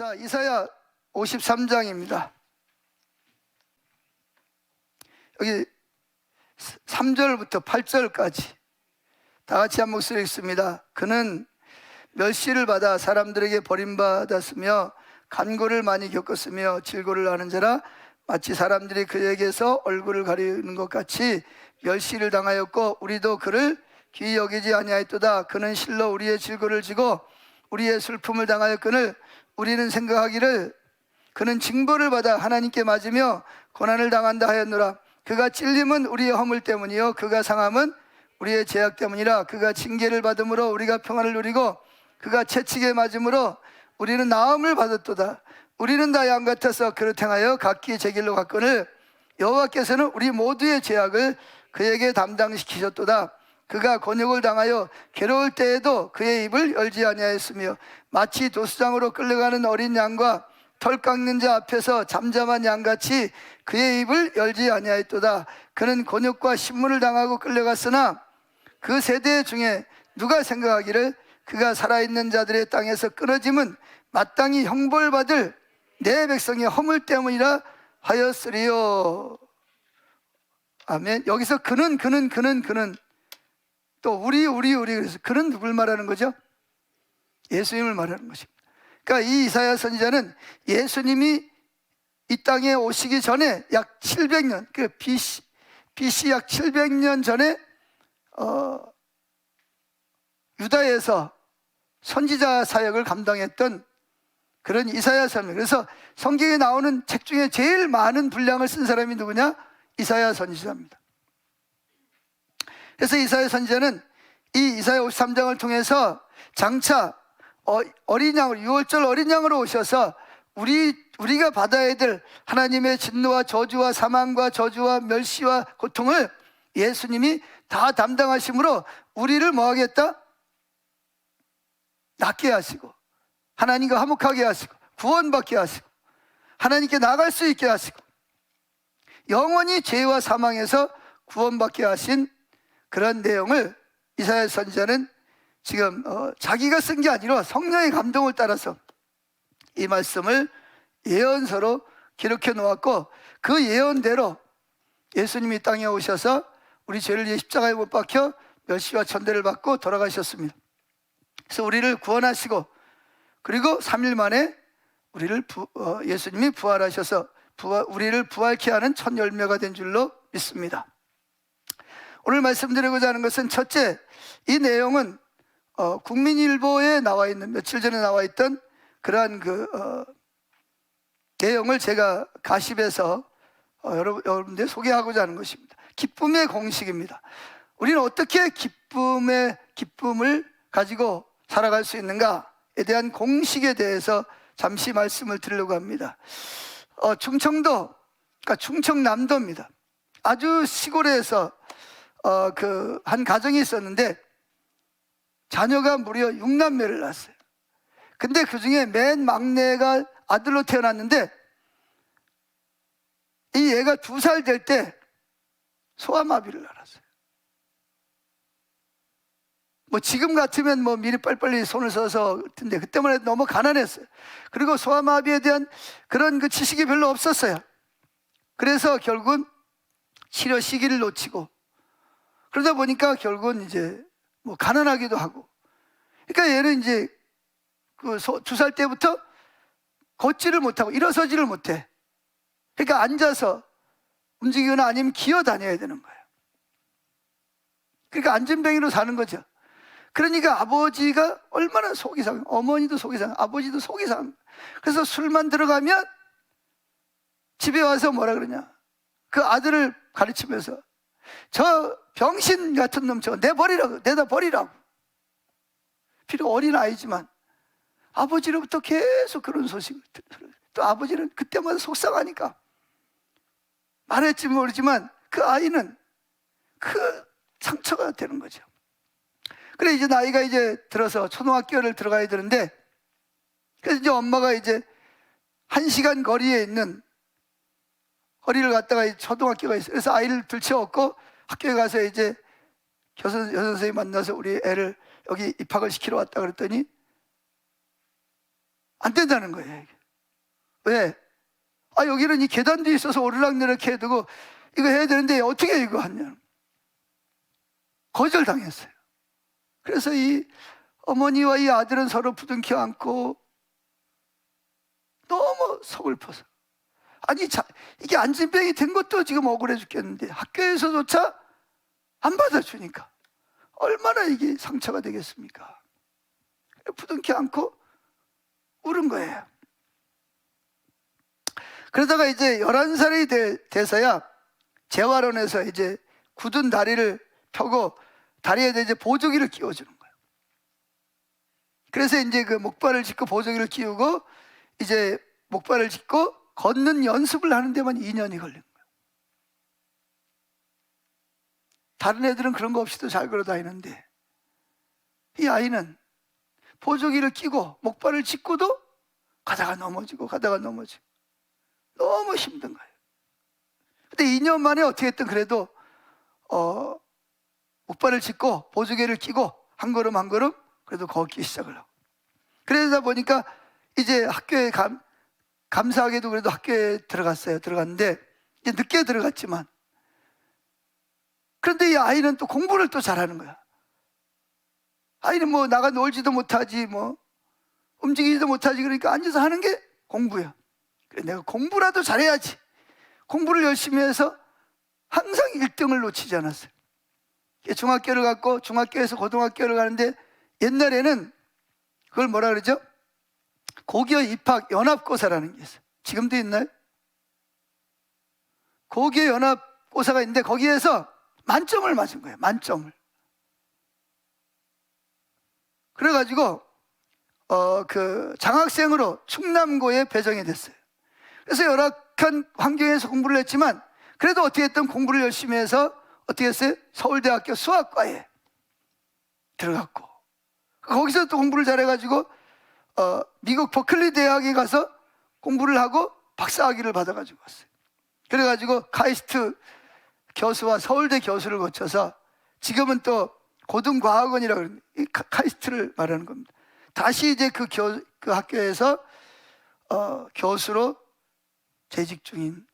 자, 이사야 53장입니다. 여기 3절부터 8절까지 다 같이 한 목소리 읽습니다. 그는 멸시를 받아 사람들에게 버림받았으며 간고를 많이 겪었으며 질고를 하는 자라 마치 사람들이 그에게서 얼굴을 가리는 것 같이 멸시를 당하였고 우리도 그를 귀히 여기지 아니하였도다. 그는 실로 우리의 질고를 지고 우리의 슬픔을 당하였거늘 우리는 생각하기를 그는 징벌을 받아 하나님께 맞으며 고난을 당한다 하였노라. 그가 찔림은 우리의 허물 때문이요 그가 상함은 우리의 죄악 때문이라. 그가 징계를 받음으로 우리가 평안을 누리고 그가 채찍에 맞음으로 우리는 나음을 받았도다. 우리는 다 양 같아서 그릇 행하여 각기 제 길로 갔거늘 여호와께서는 우리 모두의 죄악을 그에게 담당시키셨도다. 그가 곤욕을 당하여 괴로울 때에도 그의 입을 열지 아니하였으며 마치 도수장으로 끌려가는 어린 양과 털 깎는 자 앞에서 잠잠한 양같이 그의 입을 열지 아니하였도다. 그는 곤욕과 신문을 당하고 끌려갔으나 그 세대 중에 누가 생각하기를 그가 살아있는 자들의 땅에서 끊어짐은 마땅히 형벌받을 내 백성의 허물 때문이라 하였으리요. 아멘. 여기서 그는 또 우리 그래서 그는 누굴 말하는 거죠? 예수님을 말하는 것입니다. 그러니까 이 이사야 선지자는 예수님이 이 땅에 오시기 전에 약 700년, 그 BC 약 700년 전에 유다에서 선지자 사역을 감당했던 그런 이사야 선지자. 그래서 성경에 나오는 책 중에 제일 많은 분량을 쓴 사람이 누구냐? 이사야 선지자입니다. 그래서 이사야 선지자는 이 이사야 53장을 통해서 장차 어린 양으로, 6월절 어린 양으로 오셔서 우리가 받아야 될 하나님의 진노와 저주와 사망과 저주와 멸시와 고통을 예수님이 다 담당하심으로 우리를 뭐 하겠다? 낫게 하시고 하나님과 화목하게 하시고 구원받게 하시고 하나님께 나갈 수 있게 하시고 영원히 죄와 사망에서 구원받게 하신 그런 내용을 이사야 선지자는 지금 자기가 쓴 게 아니라 성령의 감동을 따라서 이 말씀을 예언서로 기록해 놓았고 그 예언대로 예수님이 땅에 오셔서 우리 죄를 위해 십자가에 못 박혀 멸시와 천대를 받고 돌아가셨습니다. 그래서 우리를 구원하시고 그리고 3일 만에 우리를 예수님이 부활하셔서 우리를 부활케 하는 첫 열매가 된 줄로 믿습니다. 오늘 말씀드리고자 하는 것은 첫째, 이 내용은 국민일보에 나와 있는 며칠 전에 나와 있던 그러한 내용을 제가 가십해서 여러분들 소개하고자 하는 것입니다. 기쁨의 공식입니다. 우리는 어떻게 기쁨을 가지고 살아갈 수 있는가에 대한 공식에 대해서 잠시 말씀을 드리려고 합니다. 충청도, 그러니까 충청남도입니다. 아주 시골에서 한 가정이 있었는데 자녀가 무려 6남매를 낳았어요. 근데 그 중에 맨 막내가 아들로 태어났는데 이 애가 2살 될 때 소아마비를 앓았어요. 지금 같으면 미리 빨리빨리 손을 써서 텐데 그때만 해도 너무 가난했어요. 그리고 소아마비에 대한 그런 지식이 별로 없었어요. 그래서 결국은 치료 시기를 놓치고 그러다 보니까 결국은 이제 가난하기도 하고. 그러니까 얘는 이제 2살 때부터 걷지를 못하고 일어서지를 못해. 그러니까 앉아서 움직이거나 아니면 기어 다녀야 되는 거예요. 그러니까 안전뱅이로 사는 거죠. 그러니까 아버지가 얼마나 속이 상해. 어머니도 속이 상해. 아버지도 속이 상해. 그래서 술만 들어가면 집에 와서 뭐라 그러냐. 그 아들을 가르치면서 저 병신 같은 놈 저거 내다 버리라고. 비록 어린 아이지만 아버지로부터 계속 그런 소식을 들어요. 또 아버지는 그때마다 속상하니까 말했지 모르지만 그 아이는 그 상처가 되는 거죠. 그래 이제 나이가 이제 들어서 초등학교를 들어가야 되는데 그래서 이제 엄마가 이제 1시간 거리에 있는 거리를 갔다가 초등학교가 있어요. 그래서 아이를 들쳐왔고 학교에 가서 이제 여선 선생님 만나서 우리 애를 여기 입학을 시키러 왔다 그랬더니 안 된다는 거예요. 이게. 왜? 여기는 이 계단도 있어서 오르락내리락 해야 되고 이거 해야 되는데 어떻게 이거 하냐. 거절당했어요. 그래서 이 어머니와 이 아들은 서로 부둥켜 안고 너무 서글퍼서, 아니 이게 안진병이 된 것도 지금 억울해 죽겠는데 학교에서조차 안 받아주니까 얼마나 이게 상처가 되겠습니까? 부둥켜 안고 울은 거예요. 그러다가 이제 11살이 돼서야 재활원에서 이제 굳은 다리를 펴고 다리에 이제 보조기를 끼워주는 거예요. 그래서 이제 그 목발을 짚고 보조기를 끼우고 이제 목발을 짚고 걷는 연습을 하는 데만 2년이 걸린 거예요. 다른 애들은 그런 거 없이도 잘 걸어 다니는데 이 아이는 보조기를 끼고 목발을 짚고도 가다가 넘어지고 가다가 넘어지고 너무 힘든 거예요. 근데 2년 만에 어떻게 했든 그래도 목발을 짚고 보조개를 끼고 한 걸음 한 걸음 그래도 걷기 시작을 하고, 그러다 보니까 이제 학교에 감사하게도 그래도 학교에 들어갔는데 이제 늦게 들어갔지만, 그런데 이 아이는 또 공부를 또 잘하는 거야. 아이는 뭐 나가 놀지도 못하지, 뭐 움직이지도 못하지. 그러니까 앉아서 하는 게 공부야. 그래, 내가 공부라도 잘해야지. 공부를 열심히 해서 항상 1등을 놓치지 않았어요. 중학교를 갔고 중학교에서 고등학교를 가는데 옛날에는 그걸 뭐라 그러죠? 고교 입학 연합고사라는 게 있어요. 지금도 있나요? 고교 연합고사가 있는데 거기에서 만점을 맞은 거예요. 만점을. 그래가지고 그 장학생으로 충남고에 배정이 됐어요. 그래서 열악한 환경에서 공부를 했지만 그래도 어떻게 했든 공부를 열심히 해서 어떻게 했어요? 서울대학교 수학과에 들어갔고, 거기서 또 공부를 잘해가지고 미국 버클리 대학에 가서 공부를 하고 박사학위를 받아가지고 왔어요. 그래가지고 카이스트 교수와 서울대 교수를 거쳐서 지금은 또 고등과학원이라고 그럽니다. 이 카이스트를 말하는 겁니다. 다시 이제 그 학교에서 교수로 재직 중인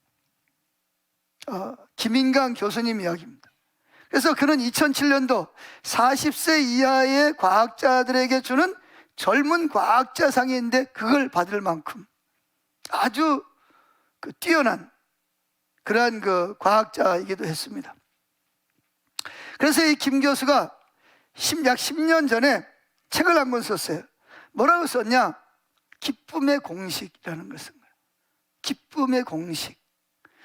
김인강 교수님 이야기입니다. 그래서 그는 2007년도 40세 이하의 과학자들에게 주는 젊은 과학자상인데 그걸 받을 만큼 아주 뛰어난 그러한 그 과학자이기도 했습니다. 그래서 이 김 교수가 약 10년 전에 책을 한 권 썼어요. 뭐라고 썼냐? 기쁨의 공식이라는 것을. 기쁨의 공식.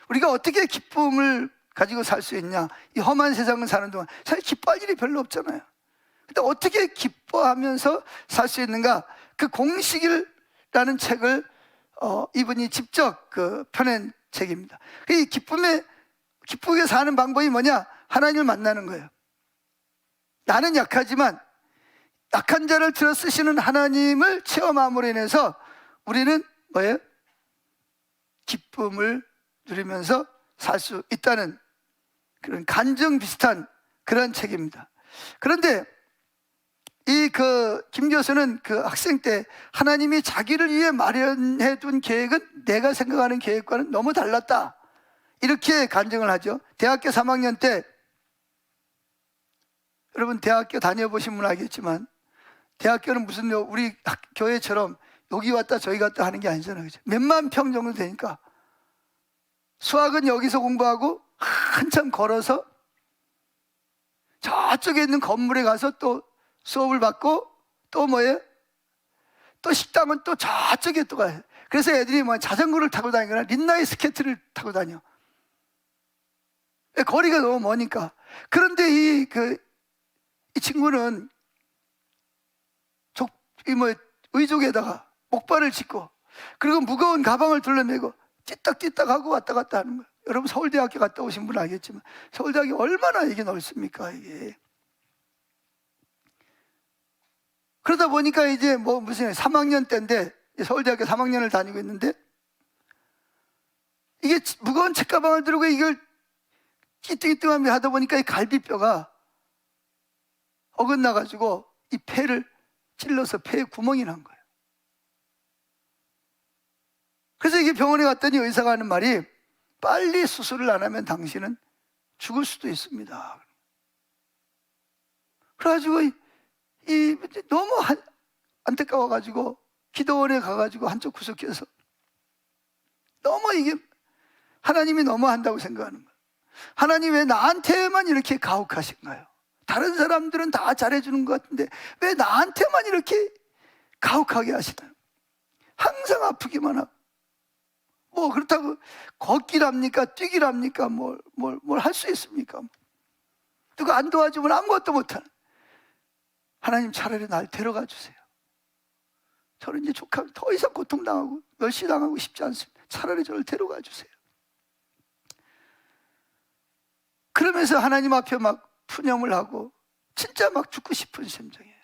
우리가 어떻게 기쁨을 가지고 살 수 있냐? 이 험한 세상을 사는 동안 사실 기뻐할 일이 별로 없잖아요. 근데 어떻게 기뻐하면서 살 수 있는가? 그 공식이라는 책을 이분이 직접 펴낸 책입니다. 이 기쁘게 사는 방법이 뭐냐? 하나님을 만나는 거예요. 나는 약하지만 약한 자를 들어 쓰시는 하나님을 체험함으로 인해서 우리는 뭐예요? 기쁨을 누리면서 살 수 있다는 그런 간증 비슷한 그런 책입니다. 그런데 이 김 교수는 그 학생 때 하나님이 자기를 위해 마련해 둔 계획은 내가 생각하는 계획과는 너무 달랐다, 이렇게 간증을 하죠. 대학교 3학년 때, 여러분 대학교 다녀보신 분 알겠지만 대학교는 무슨 우리 교회처럼 여기 왔다 저기 갔다 하는 게 아니잖아요. 그죠? 몇만 평 정도 되니까 수학은 여기서 공부하고 한참 걸어서 저쪽에 있는 건물에 가서 또 수업을 받고 또 뭐예요? 또 식당은 또 저쪽에 또 가요. 그래서 애들이 뭐 자전거를 타고 다니거나 린나이 스케이트를 타고 다녀. 거리가 너무 머니까. 그런데 이 친구는 의족에다가 목발을 짚고 그리고 무거운 가방을 둘러매고 찌딱찌딱 하고 왔다 갔다 하는 거예요. 여러분 서울대학교 갔다 오신 분은 알겠지만 서울대학이 얼마나 이게 넓습니까, 이게. 그러다 보니까 이제 무슨 3학년 때인데 서울대학교 3학년을 다니고 있는데 이게 무거운 책가방을 들고 이걸 찌뚱찌뚱하며 하다 보니까 이 갈비뼈가 어긋나가지고 이 폐를 찔러서 폐에 구멍이 난 거예요. 그래서 이게 병원에 갔더니 의사가 하는 말이 빨리 수술을 안 하면 당신은 죽을 수도 있습니다. 그래가지고 너무 안타까워가지고 기도원에 가가지고 한쪽 구석에서 너무 이게 하나님이 너무 한다고 생각하는 거예요. 하나님 왜 나한테만 이렇게 가혹하신가요? 다른 사람들은 다 잘해주는 것 같은데 왜 나한테만 이렇게 가혹하게 하시나요? 항상 아프기만 하고 뭐 그렇다고 걷기랍니까 뛰기랍니까 뭘 할 수 있습니까? 누가 안 도와주면 아무것도 못하는. 하나님 차라리 날 데려가 주세요. 저는 이제 조카 더 이상 고통당하고 멸시당하고 싶지 않습니다. 차라리 저를 데려가 주세요. 그러면서 하나님 앞에 막 푸념을 하고 진짜 막 죽고 싶은 심정이에요.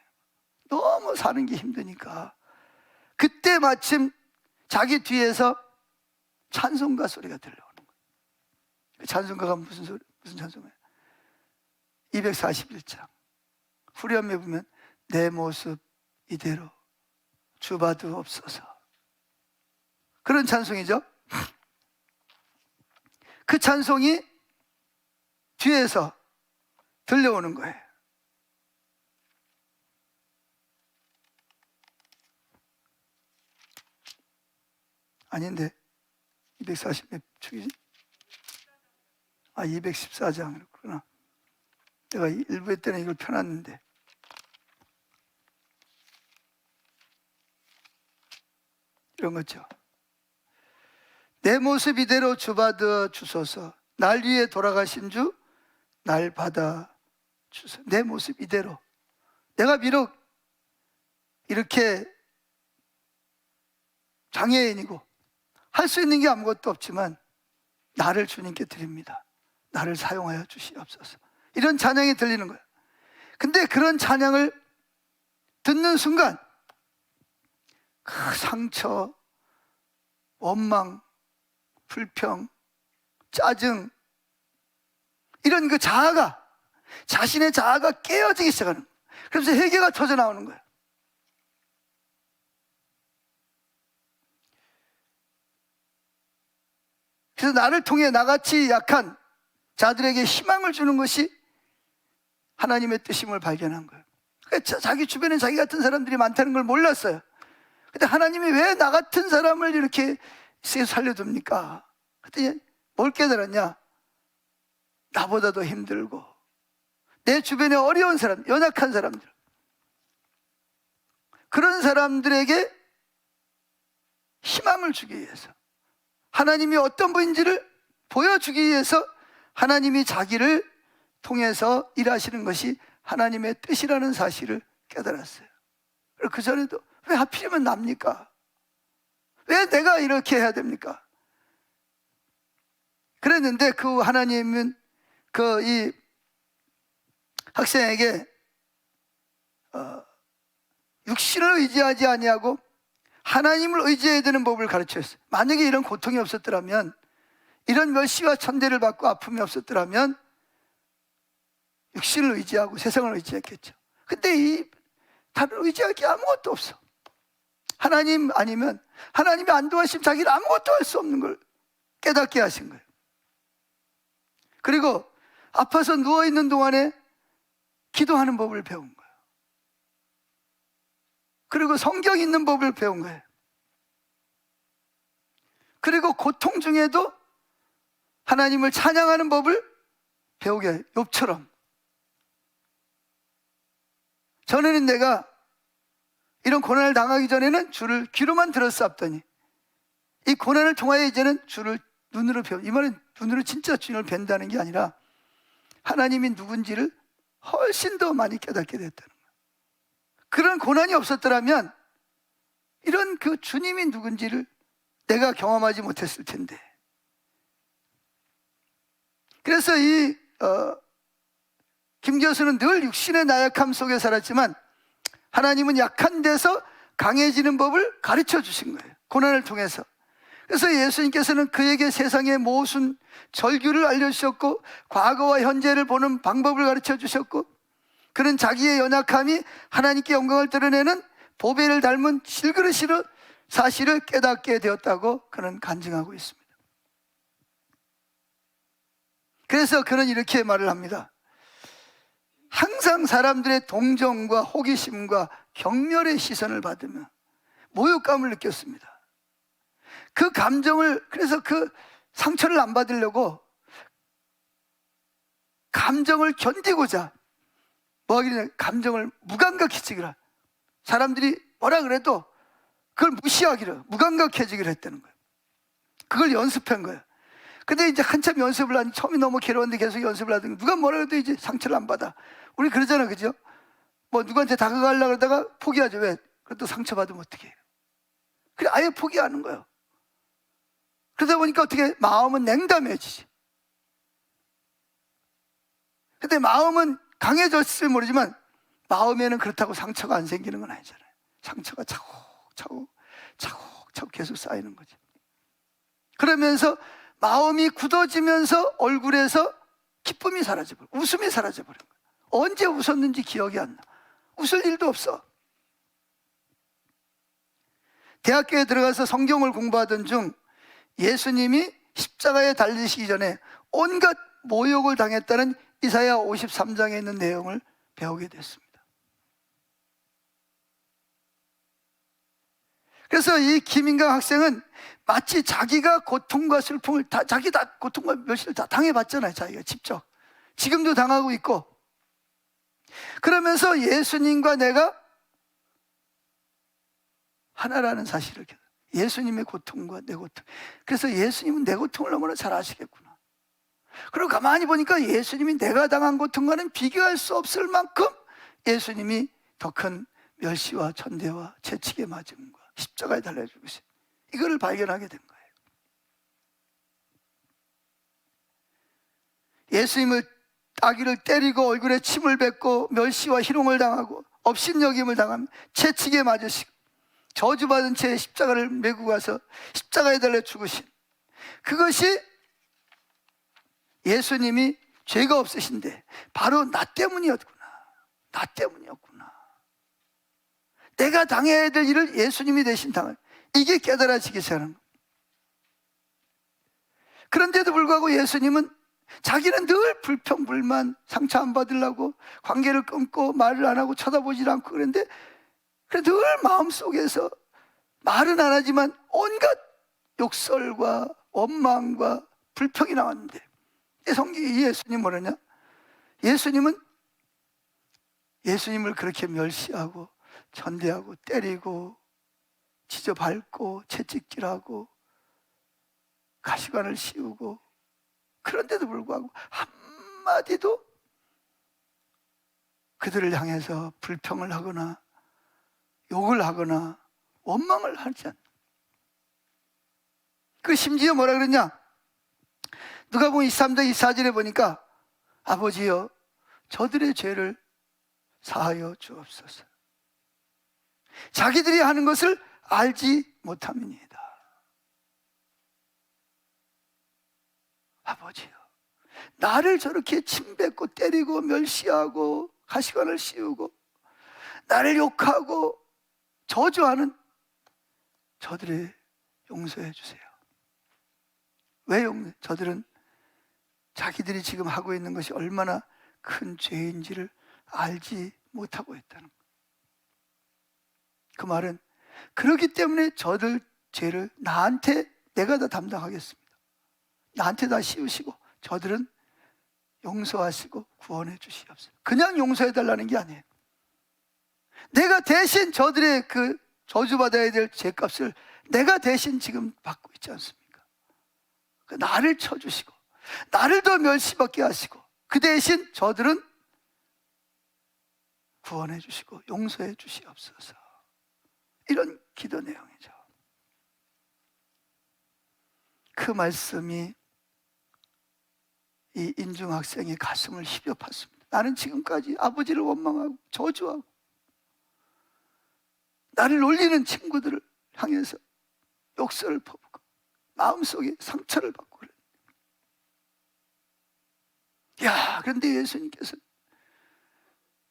너무 사는 게 힘드니까. 그때 마침 자기 뒤에서 찬송가 소리가 들려오는 거예요. 그 찬송가가 무슨 찬송가예요? 241장 후렴에 보면 내 모습 이대로 주봐두옵소서, 그런 찬송이죠. 그 찬송이 뒤에서 들려오는 거예요. 아닌데 240몇 축이지? 214장 그렇구나. 내가 일부에 때는 이걸 펴놨는데 이런 거죠. 내 모습 이대로 주받아 주소서, 날 위해 돌아가신 주 날 받아 주소서. 내 모습 이대로. 내가 비록 이렇게 장애인이고 할 수 있는 게 아무것도 없지만 나를 주님께 드립니다. 나를 사용하여 주시옵소서. 이런 찬양이 들리는 거예요. 근데 그런 찬양을 듣는 순간 그 상처, 원망, 불평, 짜증, 이런 그 자아가, 자신의 자아가 깨어지기 시작하는 거예요. 그래서 회개가 터져 나오는 거예요. 그래서 나를 통해 나같이 약한 자들에게 희망을 주는 것이 하나님의 뜻임을 발견한 거예요. 그러니까 자기 주변에 자기 같은 사람들이 많다는 걸 몰랐어요. 근데 하나님이 왜 나 같은 사람을 이렇게 살려둡니까? 그랬더니 뭘 깨달았냐? 나보다도 힘들고 내 주변에 어려운 사람, 연약한 사람들, 그런 사람들에게 희망을 주기 위해서, 하나님이 어떤 분인지를 보여주기 위해서 하나님이 자기를 통해서 일하시는 것이 하나님의 뜻이라는 사실을 깨달았어요. 그리고 그 전에도 왜 하필이면 납니까? 왜 내가 이렇게 해야 됩니까? 그랬는데 그 하나님은 이 학생에게 육신을 의지하지 아니하고 하나님을 의지해야 되는 법을 가르쳤어요. 만약에 이런 고통이 없었더라면, 이런 멸시와 천대를 받고 아픔이 없었더라면 육신을 의지하고 세상을 의지했겠죠. 근데 다른 의지할 게 아무것도 없어. 하나님 아니면, 하나님이 안 도와주시면 자기는 아무것도 할 수 없는 걸 깨닫게 하신 거예요. 그리고 아파서 누워있는 동안에 기도하는 법을 배운 거예요. 그리고 성경 읽는 법을 배운 거예요. 그리고 고통 중에도 하나님을 찬양하는 법을 배우게 해요. 욥처럼. 전에는 내가 이런 고난을 당하기 전에는 주를 귀로만 들었었더니 이 고난을 통하여 이제는 주를 눈으로 배워. 이 말은 눈으로 진짜 주님을 뵌다는 게 아니라 하나님이 누군지를 훨씬 더 많이 깨닫게 됐다는 거예요. 그런 고난이 없었더라면 이런 그 주님이 누군지를 내가 경험하지 못했을 텐데. 그래서 김 교수는 늘 육신의 나약함 속에 살았지만 하나님은 약한 데서 강해지는 법을 가르쳐 주신 거예요. 고난을 통해서. 그래서 예수님께서는 그에게 세상의 모순, 절규를 알려주셨고 과거와 현재를 보는 방법을 가르쳐 주셨고, 그는 자기의 연약함이 하나님께 영광을 드러내는 보배를 닮은 질그릇으로 사실을 깨닫게 되었다고 그는 간증하고 있습니다. 그래서 그는 이렇게 말을 합니다. 항상 사람들의 동정과 호기심과 경멸의 시선을 받으며 모욕감을 느꼈습니다. 그 감정을, 그래서 그 상처를 안 받으려고 감정을 견디고자 뭐 하기를, 감정을 무감각해지기를, 사람들이 뭐라 그래도 그걸 무시하기를, 무감각해지기를 했다는 거예요. 그걸 연습한 거예요. 근데 이제 한참 연습을 하니, 처음이 너무 괴로웠는데 계속 연습을 하더니 누가 뭐라 해도 이제 상처를 안 받아. 우리 그러잖아, 그죠? 뭐 누구한테 다가가려고 그러다가 포기하죠. 왜? 그래도 상처받으면 어떡해. 그래, 아예 포기하는 거예요. 그러다 보니까 어떻게, 마음은 냉담해지지. 근데 마음은 강해졌을지 모르지만 마음에는 그렇다고 상처가 안 생기는 건 아니잖아요. 상처가 차곡차곡 계속 쌓이는 거죠. 그러면서 마음이 굳어지면서 얼굴에서 기쁨이 사라져버려, 웃음이 사라져버린 거예요. 언제 웃었는지 기억이 안 나. 웃을 일도 없어. 대학교에 들어가서 성경을 공부하던 중 예수님이 십자가에 달리시기 전에 온갖 모욕을 당했다는 이사야 53장에 있는 내용을 배우게 됐습니다. 그래서 이 김인강 학생은 마치 자기가 고통과 슬픔을 자기 고통과 멸시를 다 당해봤잖아요. 자기가 직접. 지금도 당하고 있고. 그러면서 예수님과 내가 하나라는 사실을, 예수님의 고통과 내 고통. 그래서 예수님은 내 고통을 너무나 잘 아시겠구나. 그리고 가만히 보니까 예수님이 내가 당한 고통과는 비교할 수 없을 만큼 예수님이 더 큰 멸시와 천대와 채찍에 맞음과 십자가에 달려 죽으신, 이거를 발견하게 된 거예요. 예수님을, 아기를 때리고 얼굴에 침을 뱉고 멸시와 희롱을 당하고 업신여김을 당하며 채찍에 맞으시고 저주받은 채 십자가를 메고 가서 십자가에 달려 죽으신, 그것이 예수님이 죄가 없으신데 바로 나 때문이었구나. 나 때문이었구나. 내가 당해야 될 일을 예수님이 대신 당할, 이게 깨달아지기 시작하는 거예요. 그런데도 불구하고 예수님은 자기는 늘 불평불만, 상처 안 받으려고 관계를 끊고 말을 안 하고 쳐다보질 않고 그런데, 늘 마음속에서 말은 안 하지만 온갖 욕설과 원망과 불평이 나왔는데, 성경이 예수님 뭐라냐? 예수님은 예수님을 그렇게 멸시하고 천대하고 때리고 지저밟고 채찍질하고 가시관을 씌우고, 그런데도 불구하고 한마디도 그들을 향해서 불평을 하거나 욕을 하거나 원망을 하지 않는. 그 심지어 뭐라 그랬냐? 누가복음 23장 24절에 보니까 아버지여 저들의 죄를 사하여 주옵소서. 자기들이 하는 것을 알지 못함이니이다. 아버지여, 나를 저렇게 침뱉고 때리고 멸시하고 가시관을 씌우고 나를 욕하고 저주하는 저들의 용서해 주세요. 왜 저들은 자기들이 지금 하고 있는 것이 얼마나 큰 죄인지를 알지 못하고 있다는 거예요. 그 말은 그렇기 때문에 저들 죄를 나한테, 내가 다 담당하겠습니다. 나한테 다 씌우시고 저들은 용서하시고 구원해 주시옵소서. 그냥 용서해 달라는 게 아니에요. 내가 대신 저들의 그 저주받아야 될 죄값을 내가 대신 지금 받고 있지 않습니까? 나를 쳐주시고 나를 더 멸시받게 하시고 그 대신 저들은 구원해 주시고 용서해 주시옵소서. 이런 기도 내용이죠. 그 말씀이 이 인중 학생의 가슴을 휘벼 팠습니다. 나는 지금까지 아버지를 원망하고 저주하고 나를 놀리는 친구들을 향해서 욕설을 퍼붓고 마음속에 상처를 받고 그래. 야, 그런데 예수님께서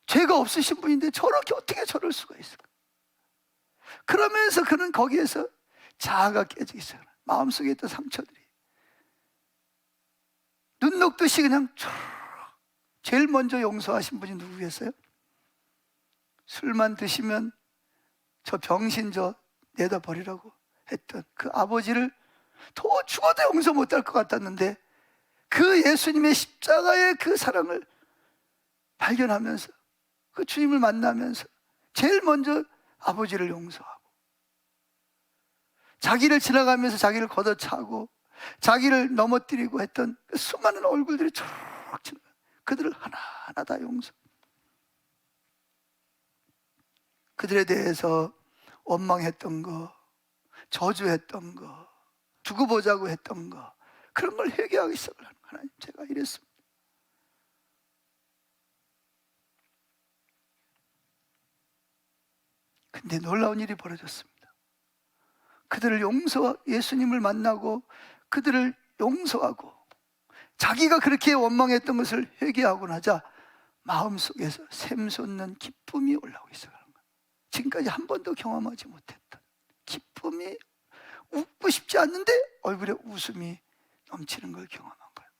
죄가 없으신 분인데 저렇게 어떻게 저럴 수가 있을까? 그러면서 그는 거기에서 자아가 깨지기 시작해요. 마음속에 있던 상처들이 눈 녹듯이 그냥 쭉. 제일 먼저 용서하신 분이 누구겠어요? 술만 드시면 저 병신 저 내다 버리라고 했던 그 아버지를 더 죽어도 용서 못할 것 같았는데, 그 예수님의 십자가의 그 사랑을 발견하면서 그 주님을 만나면서 제일 먼저 아버지를 용서하고, 자기를 지나가면서 자기를 걷어차고 자기를 넘어뜨리고 했던 그 수많은 얼굴들이 쭉 지나가, 그들을 하나하나 다 용서. 그들에 대해서 원망했던 거, 저주했던 거, 두고 보자고 했던 거, 그런 걸 회개하기 시작을 하는 거예요. 하나님, 제가 이랬습니다. 근데 놀라운 일이 벌어졌습니다. 그들을 예수님을 만나고 그들을 용서하고 자기가 그렇게 원망했던 것을 회개하고 나자 마음속에서 샘솟는 기쁨이 올라오기 시작하는 거예요. 지금까지 한 번도 경험하지 못했던 기쁨이, 웃고 싶지 않는데 얼굴에 웃음이 넘치는 걸 경험한 거예요.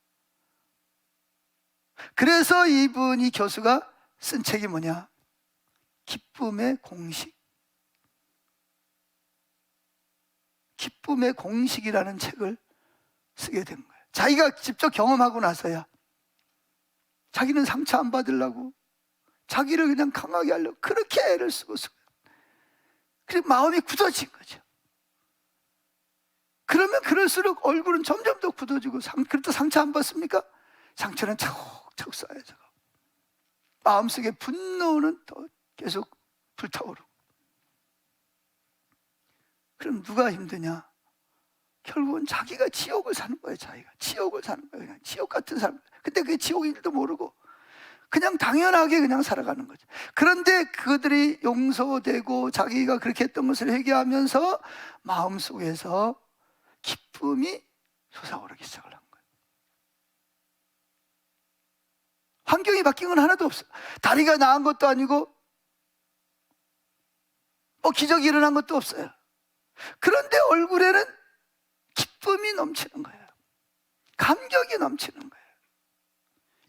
그래서 이 교수가 쓴 책이 뭐냐? 기쁨의 공식. 기쁨의 공식이라는 책을 쓰게 된 거예요. 자기가 직접 경험하고 나서야 자기는 상처 안 받으려고 자기를 그냥 강하게 하려고 그렇게 애를 쓰고 그래서 마음이 굳어진 거죠. 그러면 그럴수록 얼굴은 점점 더 굳어지고, 그래도 상처 안 받습니까? 상처는 차곡차곡 쌓여져. 마음속에 분노는 더 계속 불타오르고. 그럼 누가 힘드냐? 결국은 자기가 지옥을 사는 거예요. 자기가 지옥을 사는 거예요. 그냥 지옥 같은 삶. 근데 그게 지옥인 줄도 모르고 그냥 당연하게 그냥 살아가는 거죠. 그런데 그들이 용서되고 자기가 그렇게 했던 것을 회개하면서 마음속에서 기쁨이 솟아오르기 시작을 한 거예요. 환경이 바뀐 건 하나도 없어요. 다리가 나은 것도 아니고 기적이 일어난 것도 없어요. 그런데 얼굴에는 기쁨이 넘치는 거예요. 감격이 넘치는 거예요.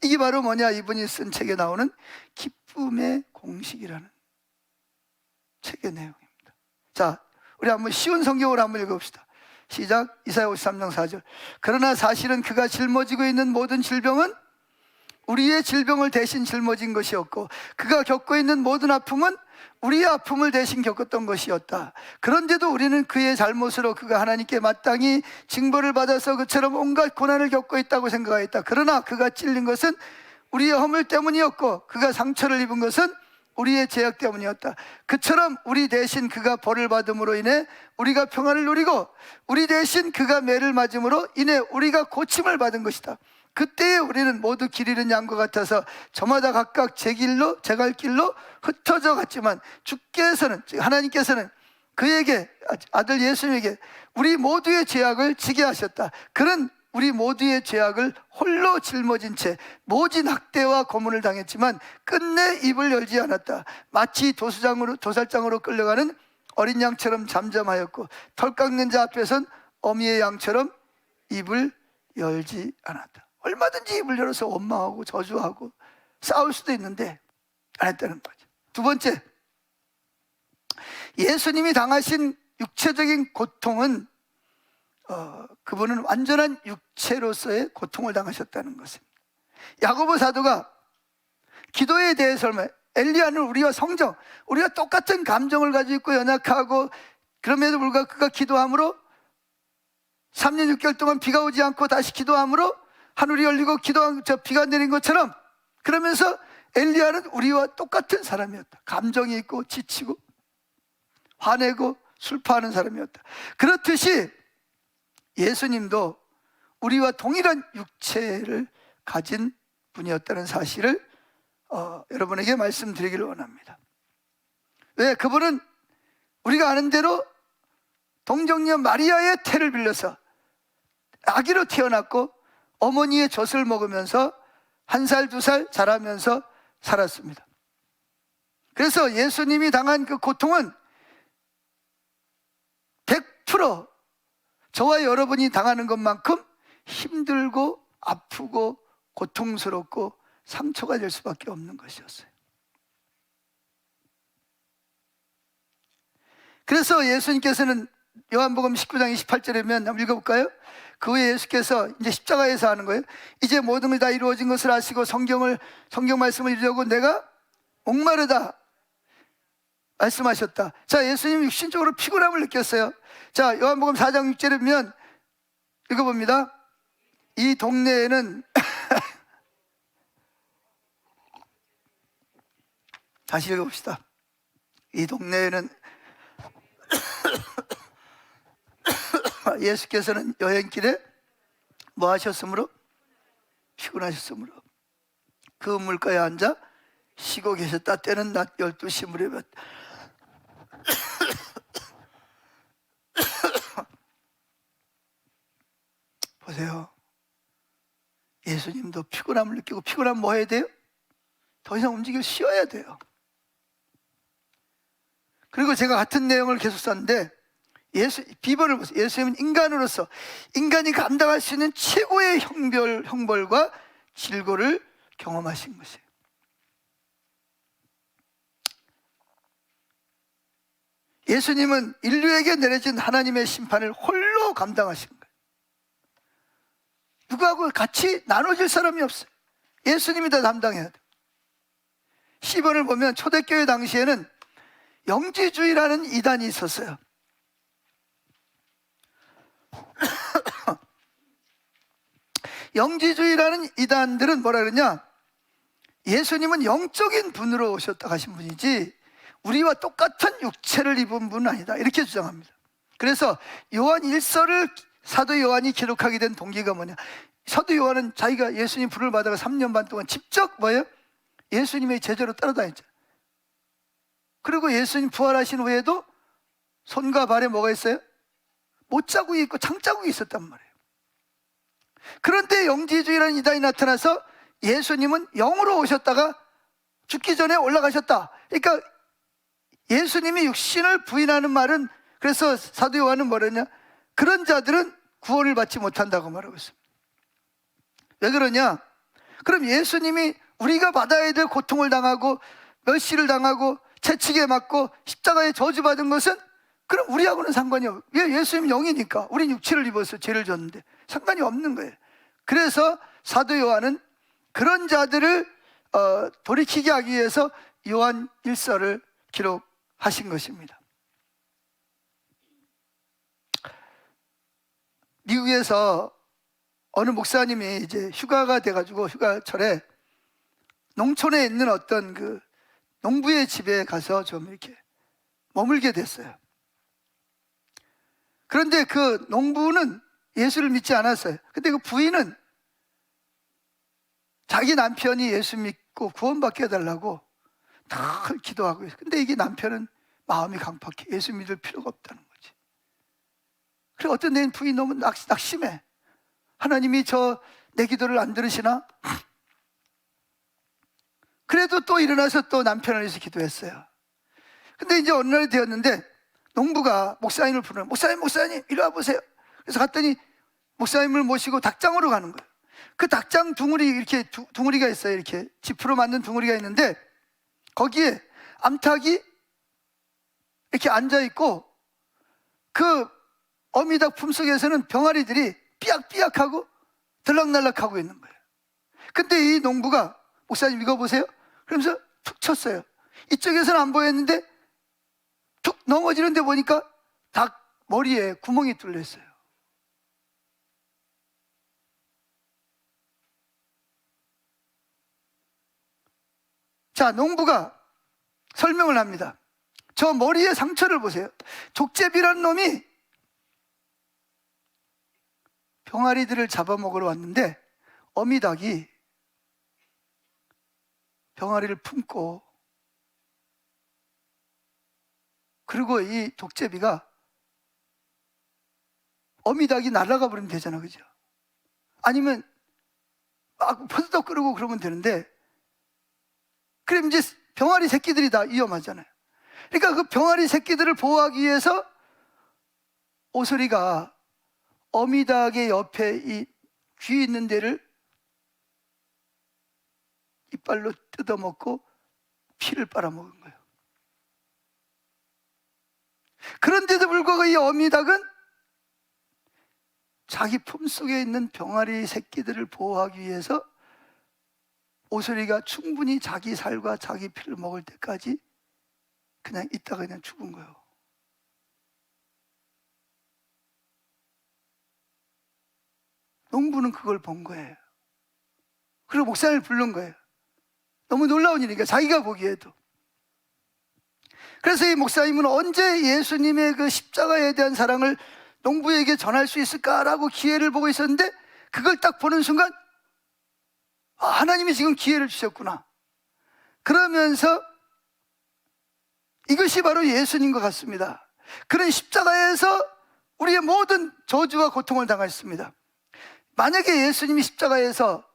이게 바로 뭐냐? 이분이 쓴 책에 나오는 기쁨의 공식이라는 책의 내용입니다. 자, 우리 한번 쉬운 성경으로 한번 읽어봅시다. 시작. 이사야 53장 4절. 그러나 사실은 그가 짊어지고 있는 모든 질병은 우리의 질병을 대신 짊어진 것이었고, 그가 겪고 있는 모든 아픔은 우리의 아픔을 대신 겪었던 것이었다. 그런데도 우리는 그의 잘못으로 그가 하나님께 마땅히 징벌을 받아서 그처럼 온갖 고난을 겪고 있다고 생각하였다. 그러나 그가 찔린 것은 우리의 허물 때문이었고, 그가 상처를 입은 것은 우리의 죄악 때문이었다. 그처럼 우리 대신 그가 벌을 받음으로 인해 우리가 평안을 누리고, 우리 대신 그가 매를 맞음으로 인해 우리가 고침을 받은 것이다. 그때에 우리는 모두 길 잃은 양과 같아서 저마다 각각 제 갈 길로 흩어져 갔지만, 주께서는, 하나님께서는 그에게, 아들 예수님에게 우리 모두의 죄악을 지게 하셨다. 그는 우리 모두의 죄악을 홀로 짊어진 채 모진 학대와 고문을 당했지만 끝내 입을 열지 않았다. 마치 도살장으로 끌려가는 어린 양처럼 잠잠하였고, 털 깎는 자 앞에선 어미의 양처럼 입을 열지 않았다. 얼마든지 입을 열어서 원망하고 저주하고 싸울 수도 있는데 안 했다는 거죠. 두 번째, 예수님이 당하신 육체적인 고통은 그분은 완전한 육체로서의 고통을 당하셨다는 것입니다. 야고보 사도가 기도에 대해서 엘리야는 우리와 우리가 똑같은 감정을 가지고 있고 연약하고, 그럼에도 불구하고 그가 기도함으로 3년 6개월 동안 비가 오지 않고 다시 기도함으로 하늘이 열리고 비가 내린 것처럼, 그러면서 엘리야는 우리와 똑같은 사람이었다. 감정이 있고 지치고 화내고 슬퍼하는 사람이었다. 그렇듯이 예수님도 우리와 동일한 육체를 가진 분이었다는 사실을 여러분에게 말씀드리기를 원합니다. 왜? 그분은 우리가 아는 대로 동정녀 마리아의 태를 빌려서 아기로 태어났고, 어머니의 젖을 먹으면서 1살, 2살 자라면서 살았습니다. 그래서 예수님이 당한 그 고통은 100% 저와 여러분이 당하는 것만큼 힘들고 아프고 고통스럽고 상처가 될 수밖에 없는 것이었어요. 그래서 예수님께서는 요한복음 19장 28절이면 한번 읽어볼까요? 그 후에 예수께서 이제 십자가에서 하는 거예요. 이제 모든 것이 다 이루어진 것을 아시고 성경 말씀을 이루려고 내가 목마르다 말씀하셨다. 자, 예수님 육신적으로 피곤함을 느꼈어요. 자, 요한복음 4장 6절에 보면 읽어봅니다. 이 동네에는 다시 읽어봅시다. 이 동네에는 예수께서는 여행길에 뭐 하셨으므로? 피곤하셨으므로 그 물가에 앉아 쉬고 계셨다. 때는 낮 12시 무렵이었다. 보세요. 예수님도 피곤함을 느끼고, 피곤하면 뭐 해야 돼요? 더 이상 움직여 쉬어야 돼요. 그리고 제가 같은 내용을 계속 썼는데 비번을 보세요. 예수님은 인간으로서 인간이 감당할 수 있는 최고의 형벌과 질고를 경험하신 것이에요. 예수님은 인류에게 내려진 하나님의 심판을 홀로 감당하신 거예요. 누구하고 같이 나눠질 사람이 없어요. 예수님이 다 담당해야 돼요. 시본을 보면 초대교회 당시에는 영지주의라는 이단이 있었어요. 영지주의라는 이단들은 뭐라 그러냐, 예수님은 영적인 분으로 오셨다 하신 분이지 우리와 똑같은 육체를 입은 분은 아니다, 이렇게 주장합니다. 그래서 요한 1서를 사도 요한이 기록하게 된 동기가 뭐냐, 사도 요한은 자기가 예수님 부름을 받아가 3년 반 동안 직접 뭐예요? 예수님의 제자로 따라다녔죠. 그리고 예수님 부활하신 후에도 손과 발에 뭐가 있어요? 못자국이 있고 창자국이 있었단 말이에요. 그런데 영지주의라는 이단이 나타나서 예수님은 영으로 오셨다가 죽기 전에 올라가셨다. 그러니까 예수님이 육신을 부인하는 말은, 그래서 사도 요한은 뭐랬냐, 그런 자들은 구원을 받지 못한다고 말하고 있습니다. 왜 그러냐? 그럼 예수님이 우리가 받아야 될 고통을 당하고 멸시를 당하고 채찍에 맞고 십자가에 저주받은 것은 그럼 우리하고는 상관이 없어요. 왜? 예수님은 영이니까. 우린 육체를 입어서 죄를 졌는데 상관이 없는 거예요. 그래서 사도 요한은 그런 자들을 돌이키게 하기 위해서 요한 1서를 기록하신 것입니다. 미국에서 어느 목사님이 이제 휴가가 돼가지고 휴가철에 농촌에 있는 어떤 그 농부의 집에 가서 좀 이렇게 머물게 됐어요. 그런데 그 농부는 예수를 믿지 않았어요. 근데 그 부인은 자기 남편이 예수 믿고 구원받게 해달라고 늘 기도하고 있어요. 근데 이게 남편은 마음이 강팍해. 예수 믿을 필요가 없다는 거지. 그래, 어떤 내 부인이 너무 낙심해. 하나님이 내 기도를 안 들으시나? 그래도 또 일어나서 또 남편을 위해서 기도했어요. 근데 이제 어느 날이 되었는데 농부가 목사님을 부르는, 목사님 이리 와보세요. 그래서 갔더니 목사님을 모시고 닭장으로 가는 거예요. 그 닭장 둥우리, 이렇게 둥우리가 있어요. 이렇게 지프로 만든 둥우리가 있는데 거기에 암탉이 이렇게 앉아있고 그 어미닭 품속에서는 병아리들이 삐약삐약하고 들락날락하고 있는 거예요. 근데 이 농부가 목사님 이거 보세요. 그러면서 툭 쳤어요. 이쪽에서는 안 보였는데 툭 넘어지는데 보니까 닭 머리에 구멍이 뚫려 있어요. 자, 농부가 설명을 합니다. 저 머리에 상처를 보세요. 족제비라는 놈이 병아리들을 잡아먹으러 왔는데 어미닭이 병아리를 품고, 그리고 이 족제비가 어미닭이 날아가 버리면 되잖아, 그죠? 아니면 막 퍼드덕 끄르고 그러면 되는데, 그럼 이제 병아리 새끼들이 다 위험하잖아요. 그러니까 그 병아리 새끼들을 보호하기 위해서 오소리가 어미닭의 옆에 이 귀 있는 데를 이빨로 뜯어먹고 피를 빨아먹은 거예요. 그런데도 불구하고 이 어미닭은 자기 품속에 있는 병아리 새끼들을 보호하기 위해서 오소리가 충분히 자기 살과 자기 피를 먹을 때까지 그냥 있다가 그냥 죽은 거예요. 농부는 그걸 본 거예요. 그리고 목사님을 부른 거예요. 너무 놀라운 일이니까 자기가 보기에도. 그래서 이 목사님은 언제 예수님의 그 십자가에 대한 사랑을 농부에게 전할 수 있을까라고 기회를 보고 있었는데, 그걸 딱 보는 순간 하나님이 지금 기회를 주셨구나. 그러면서 이것이 바로 예수님 것 같습니다. 그런 십자가에서 우리의 모든 저주와 고통을 당했습니다. 만약에 예수님이 십자가에서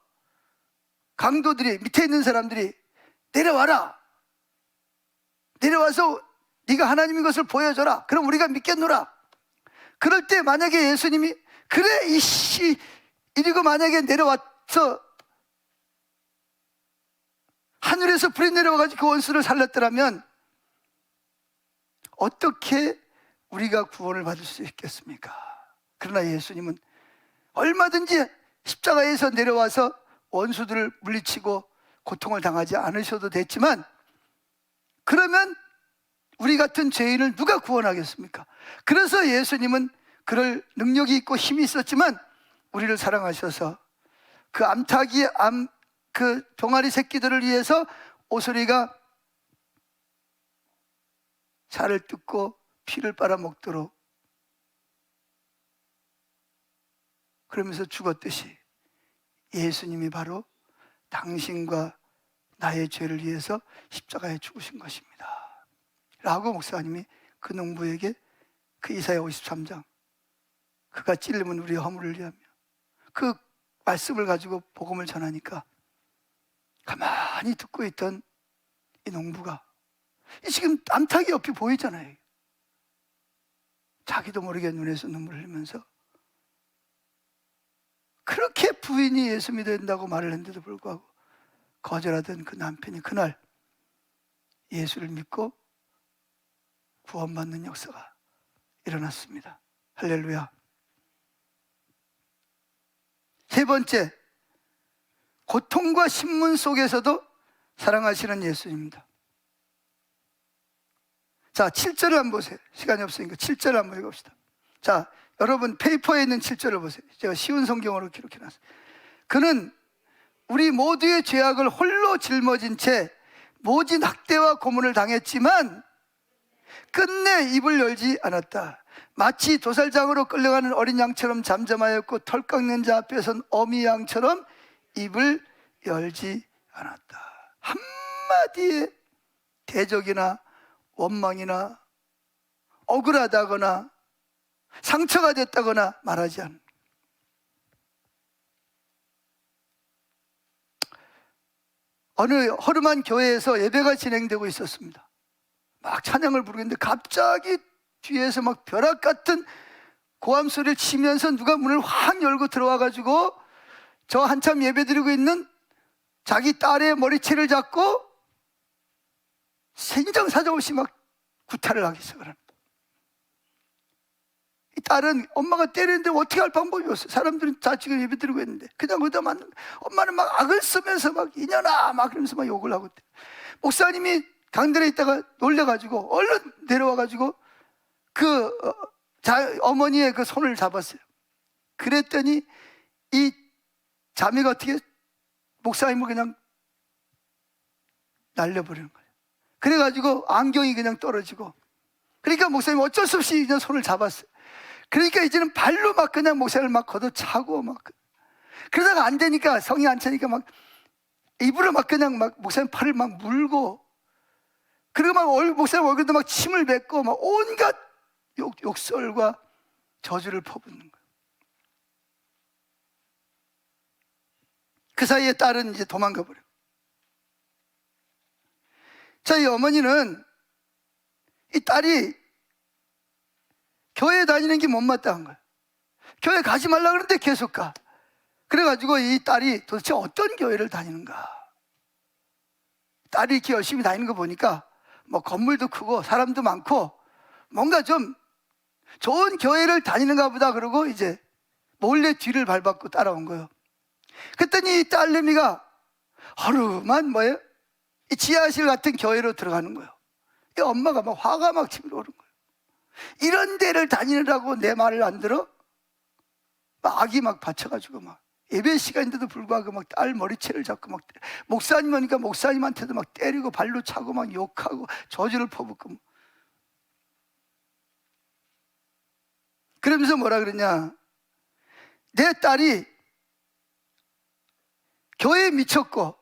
강도들이, 밑에 있는 사람들이 내려와라, 내려와서 네가 하나님인 것을 보여줘라, 그럼 우리가 믿겠노라. 그럴 때 만약에 예수님이 그래 이씨 이리고 만약에 내려와서 하늘에서 불이 내려와가지고 그 원수를 살렸더라면 어떻게 우리가 구원을 받을 수 있겠습니까? 그러나 예수님은 얼마든지 십자가에서 내려와서 원수들을 물리치고 고통을 당하지 않으셔도 됐지만, 그러면 우리 같은 죄인을 누가 구원하겠습니까? 그래서 예수님은 그럴 능력이 있고 힘이 있었지만 우리를 사랑하셔서 그 암탉이 그 병아리 새끼들을 위해서 오소리가 살을 뜯고 피를 빨아먹도록, 그러면서 죽었듯이 예수님이 바로 당신과 나의 죄를 위해서 십자가에 죽으신 것입니다 라고 목사님이 그 농부에게 그 이사야 53장, 그가 찔림은 우리의 허물을 위하며, 그 말씀을 가지고 복음을 전하니까 가만히 듣고 있던 이 농부가 지금 암탉이 옆에 보이잖아요. 자기도 모르게 눈에서 눈물을 흘리면서 그렇게 부인이 예수 믿어야 된다고 말을 했는데도 불구하고 거절하던 그 남편이 그날 예수를 믿고 구원받는 역사가 일어났습니다. 할렐루야. 세 번째, 고통과 신문 속에서도 사랑하시는 예수님입니다. 자, 7절을 한번 보세요. 시간이 없으니까 7절을 한번 읽읍시다. 자, 여러분 페이퍼에 있는 7절을 보세요. 제가 쉬운 성경으로 기록해놨어요. 그는 우리 모두의 죄악을 홀로 짊어진 채 모진 학대와 고문을 당했지만 끝내 입을 열지 않았다. 마치 도살장으로 끌려가는 어린 양처럼 잠잠하였고 털 깎는 자 앞에선 어미 양처럼 입을 열지 않았다. 한마디의 대적이나 원망이나 억울하다거나 상처가 됐다거나 말하지 않는. 어느 허름한 교회에서 예배가 진행되고 있었습니다. 막 찬양을 부르는데 갑자기 뒤에서 막 벼락 같은 고함 소리를 치면서 누가 문을 확 열고 들어와가지고 저 한참 예배 드리고 있는 자기 딸의 머리채를 잡고 생정사정 없이 막 구타를 하기 시작합니다. 이 딸은 엄마가 때리는데 어떻게 할 방법이 없어요. 사람들은 다 지금 예배 드리고 있는데 그냥 거기다 맞는. 엄마는 막 악을 쓰면서 막 이년아 막 그러면서 막 욕을 하고. 목사님이 강단에 있다가 놀래가지고 얼른 내려와가지고 그 어머니의 그 손을 잡았어요. 그랬더니 이 자매가 어떻게 목사님을 그냥 날려버리는 거예요. 그래가지고 안경이 그냥 떨어지고, 그러니까 목사님 어쩔 수 없이 이제 손을 잡았어요. 그러니까 이제는 발로 막 그냥 목사님을 막 걷어차고 막, 그러다가 안 되니까 성이 안 차니까 막 입으로 막 그냥 막 목사님 팔을 막 물고, 그리고 막 목사님 얼굴도 막 침을 뱉고 막 온갖 욕설과 저주를 퍼붓는 거예요. 그 사이에 딸은 이제 도망가 버려요. 자, 이 어머니는 이 딸이 교회 다니는 게 못마땅한 거야. 교회 가지 말라 그러는데 계속 가. 그래가지고 이 딸이 도대체 어떤 교회를 다니는가. 딸이 이렇게 열심히 다니는 거 보니까 뭐 건물도 크고 사람도 많고 뭔가 좀 좋은 교회를 다니는가 보다. 그러고 이제 몰래 뒤를 밟았고 따라온 거예요. 그랬더니 이 딸내미가 하루만 뭐예요? 이 지하실 같은 교회로 들어가는 거예요. 이 엄마가 막 화가 막 치밀어 오는 거예요. 이런 데를 다니느라고 내 말을 안 들어? 막 악이 막 받쳐가지고 막 예배 시간인데도 불구하고 막 딸 머리채를 잡고 막 목사님 오니까 목사님한테도 막 때리고 발로 차고 막 욕하고 저주를 퍼붓고. 그러면서 뭐라 그러냐, 내 딸이 교회에 미쳤고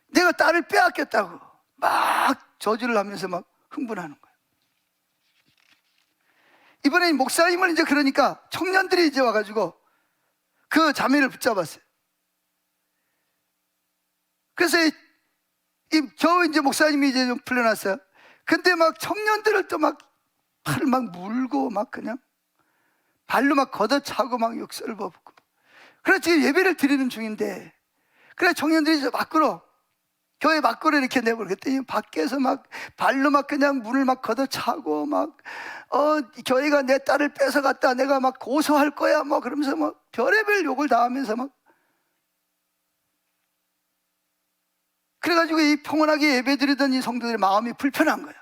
내가 딸을 빼앗겼다고 막 저주를 하면서 막 흥분하는 거예요. 이번에 목사님을 이제 그러니까 청년들이 이제 와가지고 그 자매를 붙잡았어요. 그래서 겨우 이제 목사님이 이제 좀 풀려났어요. 근데 막 청년들을 또 막 팔을 막 물고 막 그냥 발로 막 걷어차고 막 욕설을 퍼붓고. 그래서 지금 예배를 드리는 중인데, 그래 청년들이 저 밖으로, 교회 밖으로 이렇게 내버렸더니 밖에서 막 발로 막 그냥 문을 막 걷어차고 막 교회가 내 딸을 뺏어갔다, 내가 막 고소할 거야 뭐 그러면서 뭐 별의별 욕을 다 하면서 막. 그래가지고 이 평온하게 예배 드리던 이 성도들의 마음이 불편한 거야.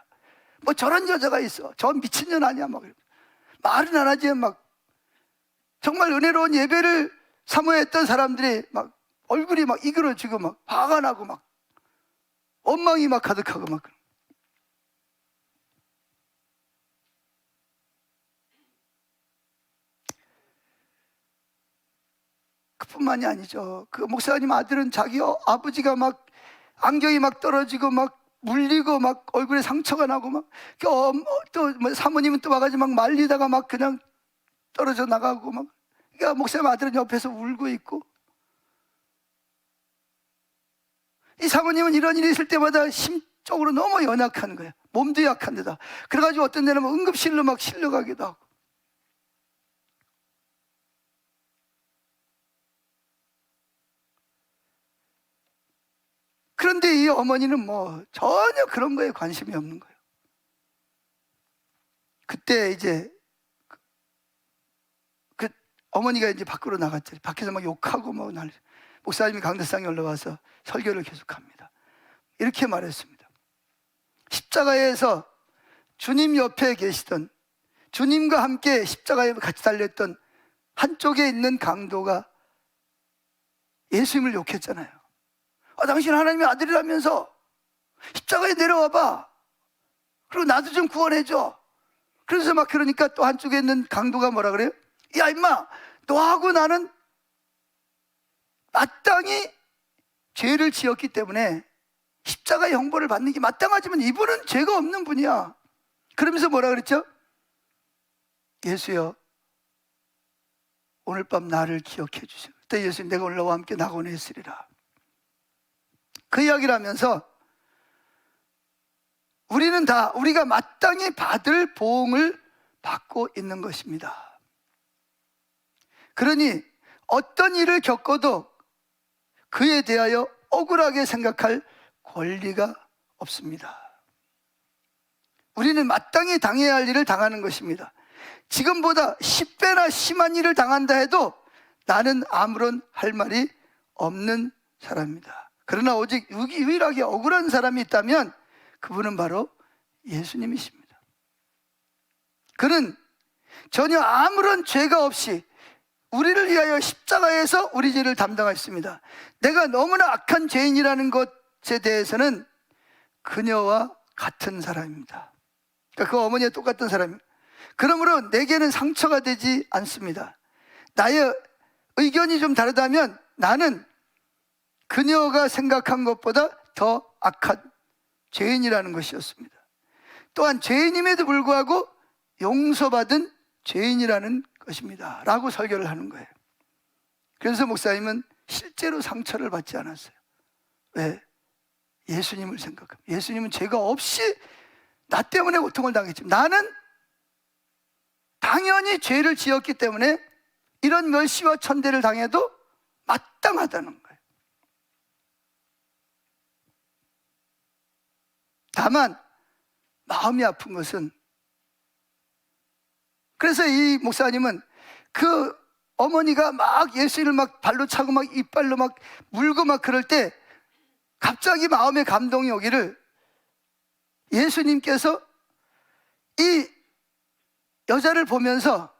뭐 저런 여자가 있어, 저 미친년 아니야 막 말은 안 하지. 막 정말 은혜로운 예배를 사모했던 사람들이 막 얼굴이 막 이그러지고 막 화가 나고 막 원망이 막 가득하고 막. 그뿐만이 아니죠. 그 목사님 아들은 자기 아버지가 막 안경이 막 떨어지고 막 물리고 막 얼굴에 상처가 나고 막 또 뭐 사모님은 또 와가지고 막 말리다가 막 그냥 떨어져 나가고 막. 그러니까 목사님 아들은 옆에서 울고 있고, 이 사모님은 이런 일이 있을 때마다 심적으로 너무 연약한 거예요. 몸도 약한데다. 그래가지고 어떤 데는 뭐 응급실로 막 실려가기도 하고. 그런데 이 어머니는 뭐 전혀 그런 거에 관심이 없는 거예요. 그때 이제 그 어머니가 이제 밖으로 나갔죠. 밖에서 막 욕하고 뭐 난리. 목사님이 강대상에 올라와서 설교를 계속합니다. 이렇게 말했습니다. 십자가에서 주님 옆에 계시던, 주님과 함께 십자가에 같이 달렸던 한쪽에 있는 강도가 예수님을 욕했잖아요. 당신 하나님의 아들이라면서 십자가에 내려와봐, 그리고 나도 좀 구원해줘. 그래서 막 그러니까 또 한쪽에 있는 강도가 뭐라 그래요? 야 임마, 너하고 나는 마땅히 죄를 지었기 때문에 십자가의 형벌을 받는 게 마땅하지만 이분은 죄가 없는 분이야. 그러면서 뭐라 그랬죠? 예수여, 오늘 밤 나를 기억해 주세요. 그때 예수님, 내가 오늘 너와 함께 낙원에 있으리라. 그 이야기를 하면서 우리는 다 우리가 마땅히 받을 보응을 받고 있는 것입니다. 그러니 어떤 일을 겪어도 그에 대하여 억울하게 생각할 권리가 없습니다. 우리는 마땅히 당해야 할 일을 당하는 것입니다. 지금보다 10배나 심한 일을 당한다 해도 나는 아무런 할 말이 없는 사람입니다. 그러나 오직 유일하게 억울한 사람이 있다면 그분은 바로 예수님이십니다. 그는 전혀 아무런 죄가 없이 우리를 위하여 십자가에서 우리 죄를 담당하였습니다. 내가 너무나 악한 죄인이라는 것에 대해서는 그녀와 같은 사람입니다. 그러니까 그 어머니와 똑같은 사람입니다. 그러므로 내게는 상처가 되지 않습니다. 나의 의견이 좀 다르다면 나는 그녀가 생각한 것보다 더 악한 죄인이라는 것이었습니다. 또한 죄인임에도 불구하고 용서받은 죄인이라는 것입니다 라고 설교를 하는 거예요. 그래서 목사님은 실제로 상처를 받지 않았어요. 왜? 예수님을 생각합니다. 예수님은 죄가 없이 나 때문에 고통을 당했지만 나는 다 당연히 죄를 지었기 때문에 이런 멸시와 천대를 당해도 마땅하다는 거예요. 다만 마음이 아픈 것은, 그래서 이 목사님은 그 어머니가 막 예수님을 막 발로 차고 막 이빨로 막 물고 막 그럴 때 갑자기 마음에 감동이 오기를, 예수님께서 이 여자를 보면서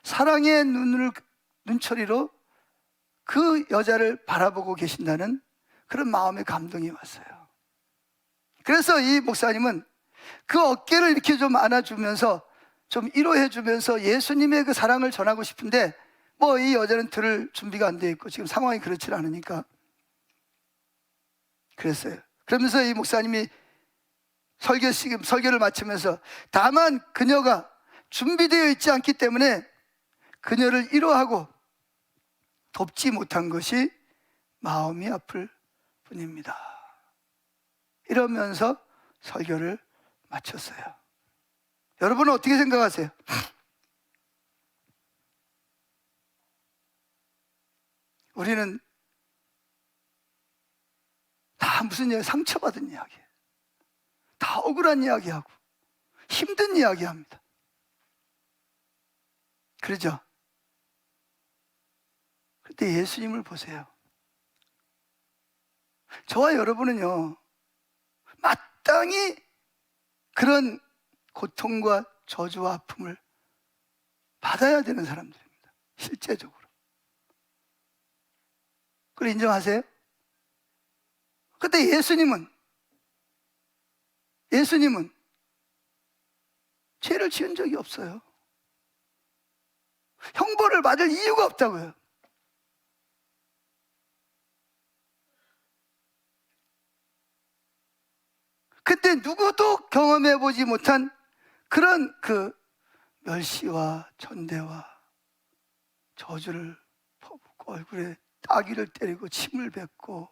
사랑의 눈초리로 그 여자를 바라보고 계신다는 그런 마음의 감동이 왔어요. 그래서 이 목사님은 그 어깨를 이렇게 좀 안아주면서 좀 위로해주면서 예수님의 그 사랑을 전하고 싶은데, 뭐 이 여자는 들을 준비가 안 돼 있고 지금 상황이 그렇지 않으니까 그랬어요. 그러면서 이 목사님이 설교를 마치면서, 다만 그녀가 준비되어 있지 않기 때문에 그녀를 위로하고 돕지 못한 것이 마음이 아플 뿐입니다, 이러면서 설교를 마쳤어요. 여러분은 어떻게 생각하세요? 우리는 다 무슨 이야기, 상처받은 이야기, 다 억울한 이야기하고 힘든 이야기합니다. 그러죠? 근데 예수님을 보세요. 저와 여러분은요, 마땅히 그런 고통과 저주와 아픔을 받아야 되는 사람들입니다, 실제적으로. 그걸 인정하세요? 근데 예수님은 죄를 지은 적이 없어요. 형벌을 받을 이유가 없다고요. 근데 누구도 경험해보지 못한 그런 그 멸시와 천대와 저주를 퍼붓고 얼굴에 따귀를 때리고 침을 뱉고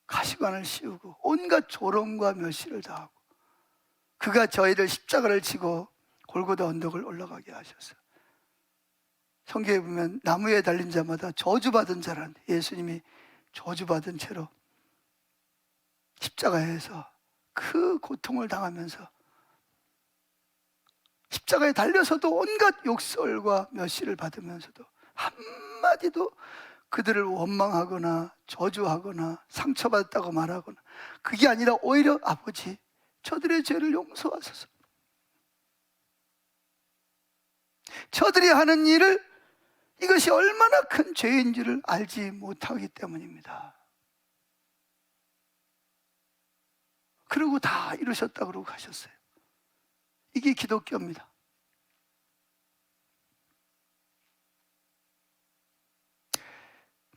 가시관을 씌우고 온갖 조롱과 멸시를 당하고, 그가 저희를 십자가를 지고 골고다 언덕을 올라가게 하셨어요. 성경에 보면 나무에 달린 자마다 저주받은 자란, 예수님이 저주받은 채로 십자가에서 그 고통을 당하면서 십자가에 달려서도 온갖 욕설과 멸시를 받으면서도 한마디도 그들을 원망하거나 저주하거나 상처받았다고 말하거나, 그게 아니라 오히려 아버지, 저들의 죄를 용서하소서, 저들이 하는 일을, 이것이 얼마나 큰 죄인지를 알지 못하기 때문입니다. 그러고 다 이루셨다 그러고 가셨어요. 이게 기독교입니다.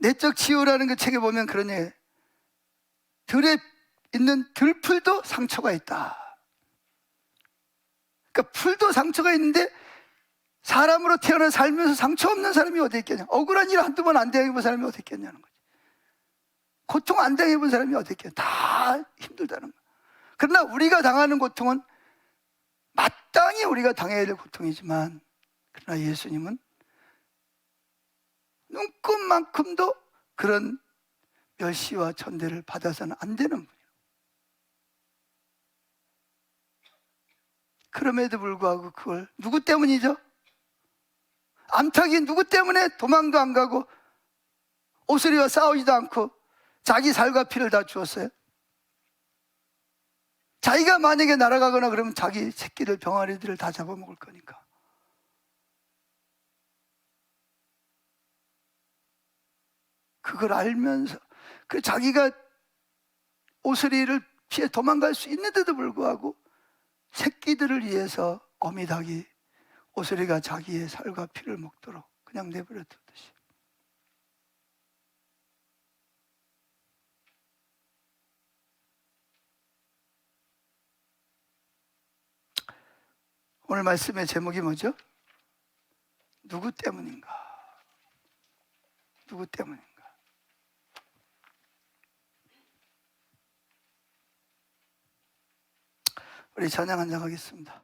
내적 치유라는 그 책에 보면 그런 얘기예요. 들에 있는 들풀도 상처가 있다. 그러니까 풀도 상처가 있는데 사람으로 태어나 살면서 상처 없는 사람이 어디 있겠냐, 억울한 일 한두 번 안 당해본 사람이 어디 있겠냐는 거지. 고통 안 당해본 사람이 어디 있겠냐, 다 힘들다는 거야. 그러나 우리가 당하는 고통은 마땅히 우리가 당해야 될 고통이지만, 그러나 예수님은 눈꼽만큼도 그런 멸시와 천대를 받아서는 안 되는 분이에요. 그럼에도 불구하고 그걸 누구 때문이죠? 암탉이 누구 때문에 도망도 안 가고 오스리와 싸우지도 않고 자기 살과 피를 다 주었어요? 자기가 만약에 날아가거나 그러면 자기 새끼들, 병아리들을 다 잡아먹을 거니까. 그걸 알면서 그 자기가 오스리를 피해 도망갈 수 있는데도 불구하고 새끼들을 위해서 어미닭이, 오스리가 자기의 살과 피를 먹도록 그냥 내버려 두듯이. 오늘 말씀의 제목이 뭐죠? 누구 때문인가? 누구 때문인가? 우리 찬양 한장 하겠습니다.